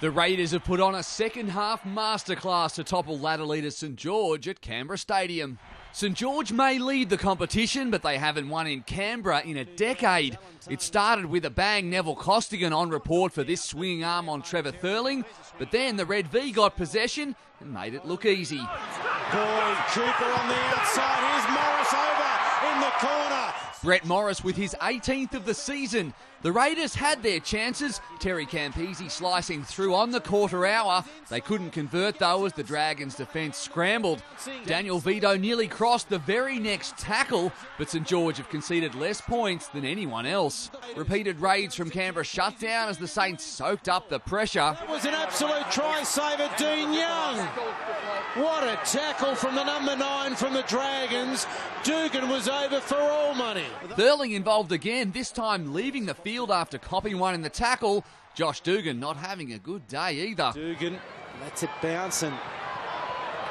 The Raiders have put on a second-half masterclass to topple ladder leader St George at Canberra Stadium. St George may lead the competition, but they haven't won in Canberra in a decade. It started with a bang. Neville Costigan on report for this swinging arm on Trevor Thurling, but then the Red V got possession and made it look easy. Boyd Cooper on the outside. Here's Morris over in the corner. Brett Morris with his 18th of the season. The Raiders had their chances. Terry Campese slicing through on the quarter hour. They couldn't convert though as the Dragons' defence scrambled. Daniel Vito nearly crossed the very next tackle, but St George have conceded less points than anyone else. Repeated raids from Canberra shut down as the Saints soaked up the pressure. It was an absolute try saver, Dean Young. What a tackle from the number 9 from the Dragons. Dugan was over for all money. Thurling involved again, this time leaving the field after copying one in the tackle. Josh Dugan not having a good day either. Dugan lets it bounce and,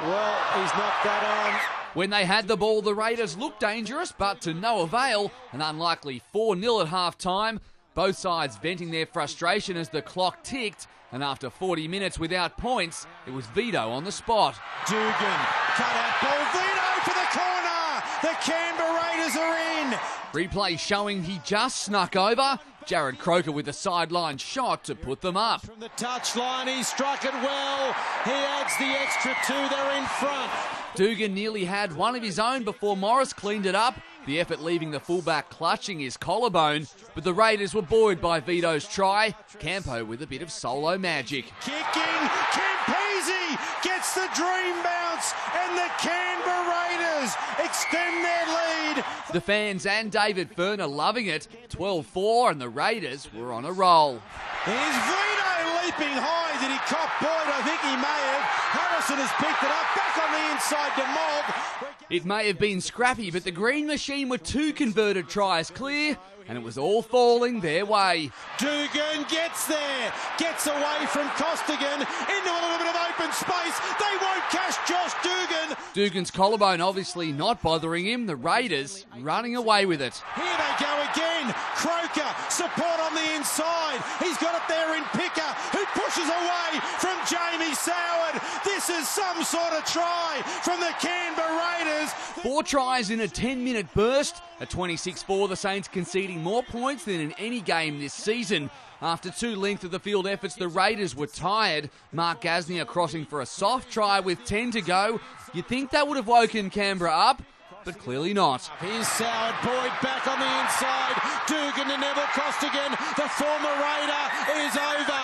well, he's knocked that on. When they had the ball, the Raiders looked dangerous, but to no avail. An unlikely 4-0 at half-time. Both sides venting their frustration as the clock ticked, and after 40 minutes without points, it was Vito on the spot. Dugan, cut out ball, Vito for the corner! The Canberra Raiders are in! Replay showing he just snuck over. Jared Croker with a sideline shot to put them up. From the touchline, he struck it well. He adds the extra 2, they're in front. Dugan nearly had one of his own before Morris cleaned it up. The effort leaving the fullback clutching his collarbone, but the Raiders were buoyed by Vito's try. Campo with a bit of solo magic. Kicking, Campese gets the dream bounce, and the Canberra Raiders extend their lead. The fans and David Fern are loving it. 12-4 and the Raiders were on a roll. Here's Vito leaping high. Did he cop Boyd? I think he may have. Harrison has picked it up, back on the inside to Mob. It may have been scrappy, but the Green Machine were 2 converted tries clear, and it was all falling their way. Dugan gets there, gets away from Costigan, into a little bit of open space. They won't catch Josh Dugan. Dugan's collarbone obviously not bothering him. The Raiders running away with it. Here they go again. Croker, support on the inside. He's got it there in Picker, who pushes away from Jamie Soward. This is some sort of try from the Canberra Raiders. 4 tries in a 10-minute burst. At 26-4, the Saints conceding more points than in any game this season. After 2 length of the field efforts, the Raiders were tired. Mark Gasnier crossing for a soft try with 10 to go. You'd think that would have woken Canberra up, but clearly not. Here's Soward, Boyd back on the inside. Dugan to Neville Costigan. The former Raider is over.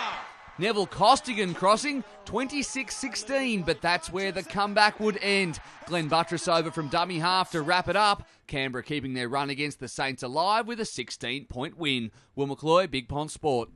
Neville Costigan crossing, 26-16, but that's where the comeback would end. Glenn Buttress over from dummy half to wrap it up. Canberra keeping their run against the Saints alive with a 16-point win. Will McCloy, Big Pond Sport.